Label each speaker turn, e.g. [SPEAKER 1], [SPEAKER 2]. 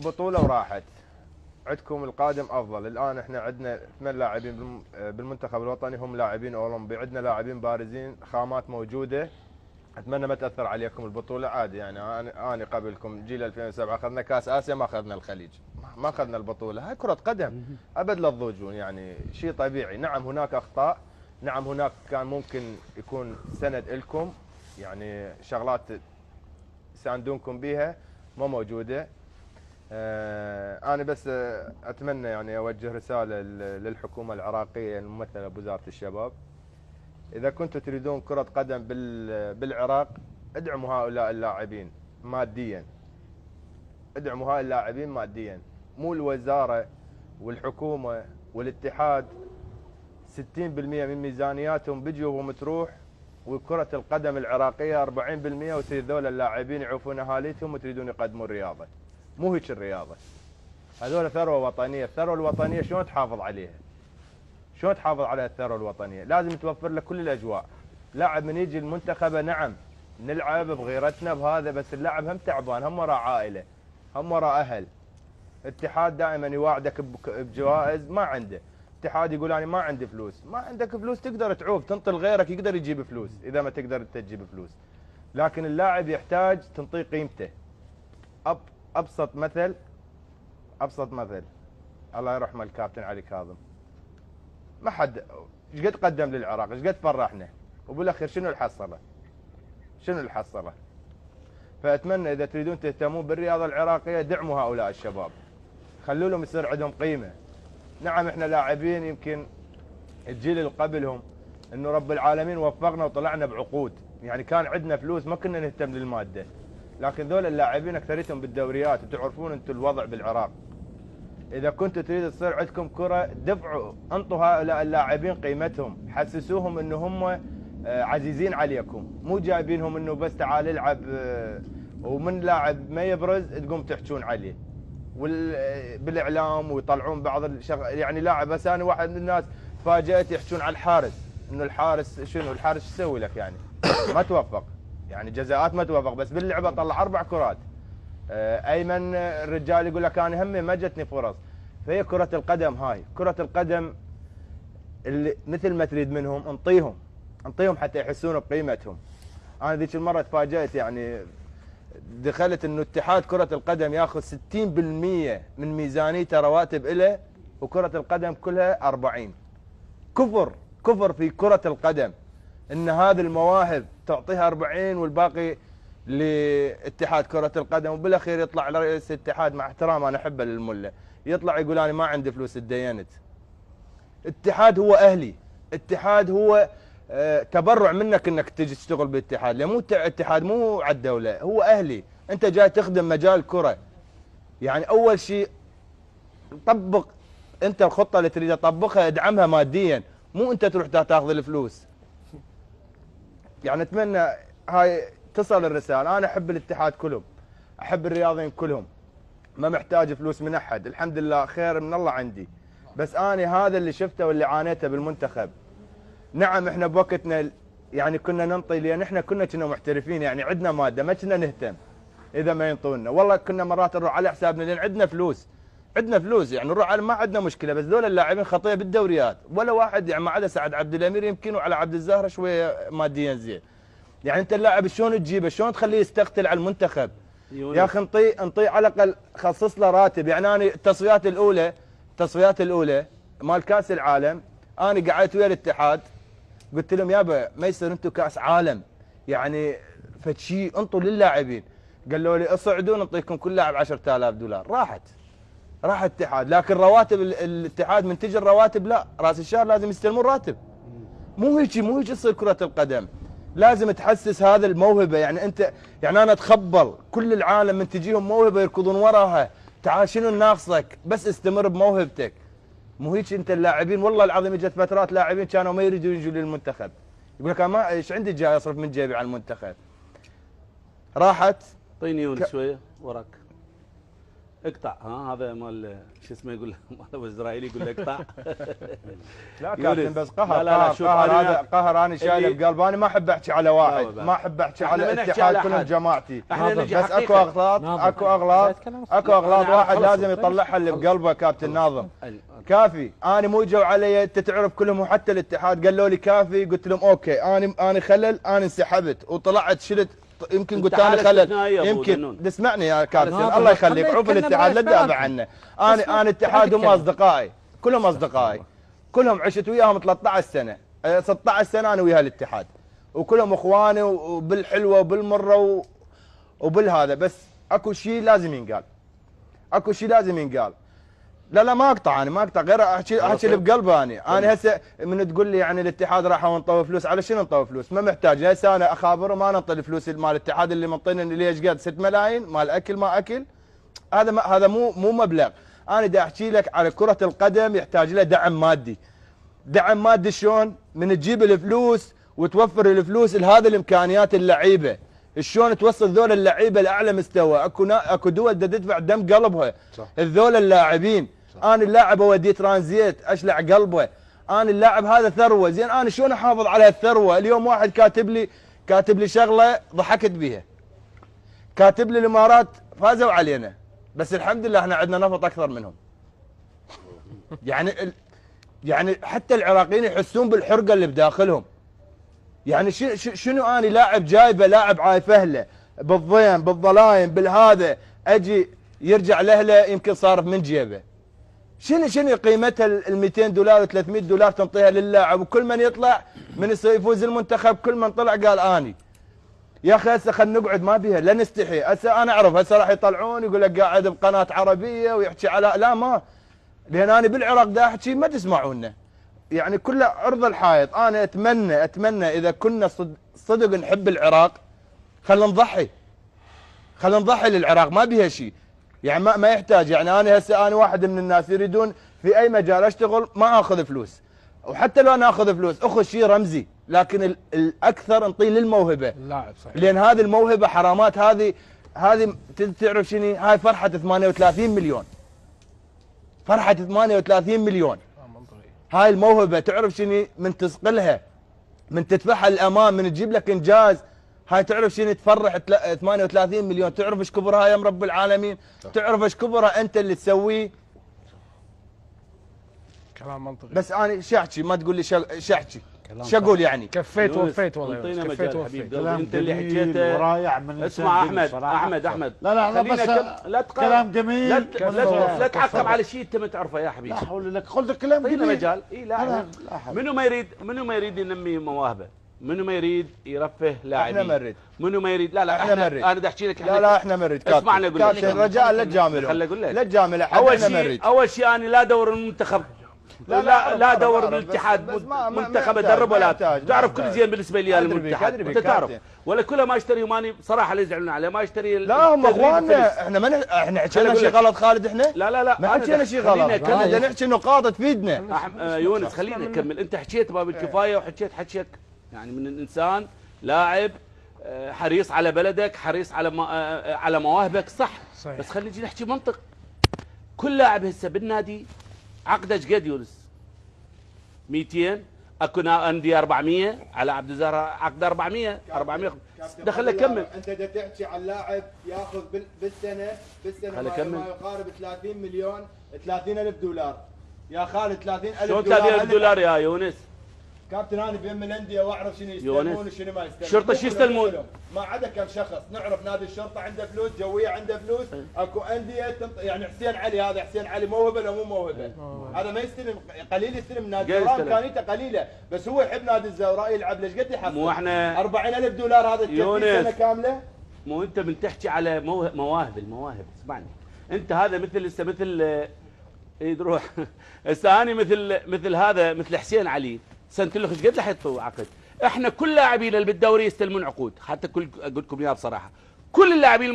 [SPEAKER 1] بطوله وراحت، عندكم القادم افضل. الان احنا عندنا 8 لاعبين بالمنتخب الوطني هم لاعبين اولمبي، عندنا لاعبين بارزين، خامات موجوده. اتمنى ما تاثر عليكم البطوله، عادي يعني. انا قبلكم جيل 2007 اخذنا كاس اسيا، ما اخذنا الخليج، ما اخذنا البطوله. هاي كره قدم، ابد لا تضوجون، يعني شيء طبيعي. نعم هناك اخطاء، نعم هناك كان ممكن يكون سند لكم، يعني شغلات يساندونكم بها ما موجوده. انا بس اتمنى يعني اوجه رساله للحكومه العراقيه الممثله بوزاره الشباب، اذا كنتم تريدون كره قدم بالعراق ادعموا هؤلاء اللاعبين ماديا، ادعموا هؤلاء اللاعبين ماديا. مو الوزاره والحكومه والاتحاد 60% من ميزانياتهم بجيوبهم تروح، وكره القدم العراقيه 40%، ويصير ذول اللاعبين يعوفون اهاليتهم وتريدون يقدمون رياضه. مو هيك الرياضه، هذول ثروه وطنيه. الثروه الوطنيه شلون تحافظ عليها؟ شلون تحافظ على الثروه الوطنيه؟ لازم توفر له كل الاجواء. لاعب من يجي المنتخب نعم نلعب بغيرتنا بهذا، بس اللاعب هم تعبان، هم وراء عائله، هم وراء اهل. الاتحاد دائما يواعدك بجوائز ما عنده. الاتحاد يقول انا ما عندي فلوس، ما عندك فلوس تقدر تعوف تنطي غيرك يقدر يجيب فلوس اذا ما تقدر انت تجيب فلوس، لكن اللاعب يحتاج تنطيه قيمته. ابسط مثل، الله يرحمه الكابتن علي كاظم، ما حد ايش قد قدم للعراق، ايش قد فرحنا، وبالاخير شنو الحصله؟ شنو الحصله؟ فاتمنى اذا تريدون تهتمون بالرياضه العراقيه دعموا هؤلاء الشباب، خلوا لهم يصير عندهم قيمه. نعم احنا لاعبين يمكن الجيل اللي قبلهم انه رب العالمين وفقنا وطلعنا بعقود، يعني كان عندنا فلوس ما كنا نهتم للماده، لكن ذول اللاعبين اكثريتهم بالدوريات، وتعرفون انتم الوضع بالعراق. اذا كنتوا تريدوا تصير عندكم كره دفعوا، انطوا هؤلاء اللاعبين قيمتهم، حسسوهم انه هم عزيزين عليكم، مو جايبينهم انه بس تعال العب ومن لاعب ما يبرز تقوم تحجون عليه بالاعلام ويطلعون بعض يعني لاعب. بس انا واحد من الناس تفاجات يحجون على الحارس، انه الحارس شنو، الحارس ايش يسوي لك يعني؟ ما توفق، يعني جزاءات ما توفق، بس باللعبه طلع 4 كرات. ايمن الرجال يقول لك انا همي ما جتني فرص. فهي كره القدم، هاي كره القدم اللي مثل ما تريد منهم انطيهم حتى يحسون بقيمتهم. انا ذيك المره تفاجات، يعني دخلت انه اتحاد كره القدم ياخذ 60% من ميزانيته رواتب له، وكره القدم كلها 40. كفر في كره القدم ان هذه المواهب تعطيها 40 والباقي لاتحاد كره القدم. وبالاخير يطلع رئيس الاتحاد، مع احترام انا احبه للمله، يطلع يقول انا ما عندي فلوس اتدينت. اتحاد هو اهلي، اتحاد هو تبرع منك انك تجي تشتغل بالاتحاد، لان مو اتحاد مو على الدوله، هو اهلي. انت جاي تخدم مجال الكره، يعني اول شيء طبق انت الخطه اللي تريد تطبقها، ادعمها ماديا، مو انت تروح تاخذ الفلوس. يعني اتمنى هاي تصل الرساله. انا احب الاتحاد كلهم، احب الرياضيين كلهم، ما محتاج فلوس من احد، الحمد لله خير من الله عندي. بس انا هذا اللي شفته واللي عانيته بالمنتخب. نعم احنا بوقتنا يعني كنا ننطي، لان احنا كنا محترفين، يعني عندنا ماده ما كنا نهتم اذا ما ينطونا. والله كنا مرات نروح على حسابنا لان عندنا فلوس، يعني نروح على ما عندنا مشكله. بس ذول اللاعبين خطيه بالدوريات، ولا واحد يعني ما عدا سعد عبد الامير يمكن، وعلى عبد الزهره شويه ماديا زين. يعني انت اللاعب شلون تجيبه، شلون تخليه يستقتل على المنتخب؟ يا اخي انطيه على الاقل، خصص له راتب. يعني انا التصفيات الاولى مال كاس العالم انا قعدت ويا الاتحاد قلت لهم يابا ما يصير انتم كاس عالم، يعني فشي انطوا للاعبين. قالوا لي اصعدوا نعطيكم كل لاعب $10,000. راحت الاتحاد، لكن رواتب الاتحاد من تجي الرواتب لا، راس الشهر لازم يستلمون راتب. مو هيك تصير كره القدم. لازم تحسس هذا الموهبه، يعني انت يعني انا اتخبل كل العالم من تجيهم موهبه يركضون وراها، تعال شنو ناقصك؟ بس استمر بموهبتك. مو هيك انت اللاعبين والله العظيم اجت فترات لاعبين كانوا ما يريدون يجوا للمنتخب، يقول لك انا ما ايش عندي جاي اصرف من جيبي على المنتخب. راحت.
[SPEAKER 2] اعطيني شويه وراك. اقطع. هذا مال شو اسمه يقول مال اسرائيلي يقول له اقطع.
[SPEAKER 1] لا كابتن بس قهر.
[SPEAKER 2] لا شوف
[SPEAKER 1] هذا قهر انا شايله بقلبي. انا ما احب احكي على واحد، ما احب احكي على الاتحاد كلهم جماعتي، بس اكو اغلاط اكو اغلاط واحد لازم يطلعها اللي بقلبه. كابتن ناظم كافي، انا مو جو علي، انت تعرف كلهم وحتى الاتحاد قالوا لي كافي، قلت لهم اوكي انا خلل، انا انسحبت وطلعت شلت، يمكن قلت انا خلل، يمكن تسمعني يا كابتن الله يخليك. عوف الاتحاد لا تدافع عنه. انا اتحاد هم اصدقائي، كلهم اصدقائي، كلهم عشت وياهم 13 سنه 16 سنه انا ويا الاتحاد، وكلهم اخواني وبالحلوه وبالمره وبالهذا. بس اكو شيء لازم ينقال، اكو شيء لازم ينقال. لا ما اقطع، انا ما اقطع، غير احكي اللي بقلبي. انا هسه من تقول لي يعني الاتحاد راح ونطوي فلوس، على شنو نطوي فلوس؟ ما محتاج. هسه انا اخابره ما نعطي الفلوس مال الاتحاد اللي منطيني ليش قد 6 ملايين مال اكل ما اكل. هذا مو مبلغ. انا دا احكي لك على كرة القدم يحتاج له دعم مادي. دعم مادي شلون؟ من تجيب الفلوس وتوفر الفلوس لهذه الامكانيات اللعيبه، شلون توصل ذول اللعيبه لاعلى مستوى. اكو دول دا تدفع دم قلبها ذول اللاعبين. انا اللاعب اوديه ترانزيت اشلع قلبه، انا اللاعب هذا ثروه. زين انا شلون احافظ على الثروه؟ اليوم واحد كاتب لي شغله ضحكت بيها، كاتب لي الامارات فازوا علينا بس الحمد لله احنا عندنا نفط اكثر منهم. يعني حتى العراقيين يحسون بالحرقه اللي بداخلهم. يعني شنو انا لاعب جايبه، لاعب عايفه بالضيم بالظلايم بالهذا، اجي يرجع لاهله يمكن صارف من جيبه. شنو قيمتها ال 200 دولار و 300 دولار تنطيها للاعب؟ وكل من يطلع من يفوز المنتخب كل من طلع قال اني يا اخي هسه خلينا نقعد ما بيها لا نستحي. هسه انا اعرف هسه راح يطلعون يقول لك قاعد بقناه عربيه ويحكي على لا ما، لان انا بالعراق دا احكي ما تسمعونا. يعني كله عرض الحائط. انا اتمنى اذا كنا صدق نحب العراق خلينا نضحي للعراق ما بيها شيء. يعني ما يحتاج. يعني انا هسه انا واحد من الناس يريدون في اي مجال اشتغل ما اخذ فلوس، وحتى لو انا اخذ فلوس اخذ شيء رمزي، لكن الاكثر نطي للموهبه
[SPEAKER 3] اللاعب صحيح.
[SPEAKER 1] لان هذه الموهبه حرامات. هذه تعرف شنو؟ هاي فرحه 38 مليون، فرحه 38 مليون. هاي الموهبه تعرف شنو؟ من تسقلها، من تدفعها للامام، من تجيب لك انجاز، هاي تعرف شنو تفرح 38 مليون. تعرف ايش كبرها يا رب العالمين؟ تعرف ايش كبرها انت اللي تسويه؟
[SPEAKER 3] كلام منطقي.
[SPEAKER 1] بس انا شاحكي ما تقول لي شاحكي شو اقول يعني؟
[SPEAKER 3] كفيت ووفيت والله.
[SPEAKER 2] اعطينا
[SPEAKER 3] كفيت
[SPEAKER 2] مجال حبيب
[SPEAKER 3] ووفيت.
[SPEAKER 2] انت اللي حكيته
[SPEAKER 4] ورايع من
[SPEAKER 2] اسمع احمد
[SPEAKER 4] لا بس كلام جميل.
[SPEAKER 2] لا تعقب على شيء انت ما تعرفه يا حبيبي.
[SPEAKER 4] لا حول لك قلت كلام جميل.
[SPEAKER 2] اعطينا مجال. اي لا منو ما يريد ينمي مواهبه؟ منو ما يريد يرفه لاعبين؟
[SPEAKER 1] احنا ما نريد.
[SPEAKER 2] منو ما يريد؟ لا
[SPEAKER 1] احنا ما نريد.
[SPEAKER 2] انا بدي احكي لك.
[SPEAKER 1] لا احنا ما نريد.
[SPEAKER 2] اسمعني اقول لك.
[SPEAKER 1] كابتن رجاء لا تجامله.
[SPEAKER 2] خليني اقول لك.
[SPEAKER 1] لا تجامله.
[SPEAKER 2] اول شيء انا لا ادور المنتخب. لا دور بالاتحاد منتخب ادرب ولا تعرف كل زين بالنسبه لي المنتخب انت تعرف ولا كله ما اشتري وماني صراحه لا يزعلون عليه ما اشتري.
[SPEAKER 1] لا هم اخواننا احنا حكينا شيء غلط خالد احنا؟
[SPEAKER 2] لا
[SPEAKER 1] ما حكينا شيء غلط. بدنا نحكي نقاط تفيدنا.
[SPEAKER 2] يونس خليني اكمل. انت حكيت باب الكفايه وحكيت حكيك يعني من الانسان لاعب حريص على بلدك، حريص على مواهبك صح. بس خلينا نجي نحكي منطق. كل لاعب هسه بالنادي عقده ايش قد يونس؟ 200 اكو انديه 400 على عبد الزهر عقده 400 دخل كمل.
[SPEAKER 1] انت بدك تحكي عن لاعب ياخذ بالسنه ما يقارب 30 مليون 30,000 دولار يا خالد. 30,000 دولار.
[SPEAKER 2] شلون 30,000 دولار يا يونس؟
[SPEAKER 1] كابتن انا بيم الانديه واعرف شنو يستلمون وشنو ما يستلمون.
[SPEAKER 2] الشرطه شو يستلمون؟
[SPEAKER 1] ما عدا كم شخص نعرف نادي الشرطه عنده فلوس، جويه عنده فلوس، اكو انديه يعني حسين علي هذا حسين علي موهبه لو مو موهبه؟ هذا ما يستلم قليل يستلم. نادي الزوراء امكانيته قليله بس هو يحب نادي الزوراء يلعب ليش قد يحصل؟
[SPEAKER 2] مو احنا
[SPEAKER 1] 40,000 دولار هذا سنه كامله.
[SPEAKER 2] مو انت من تحكي على المواهب اسمعني. انت هذا مثل يروح هسه انا مثل هذا مثل حسين علي سنه له ايش قد راح يطلعوا عقد. احنا كل لاعبين اللي بالدوري يستلمون عقود. حتى اقول لكم اياها بصراحه كل اللاعبين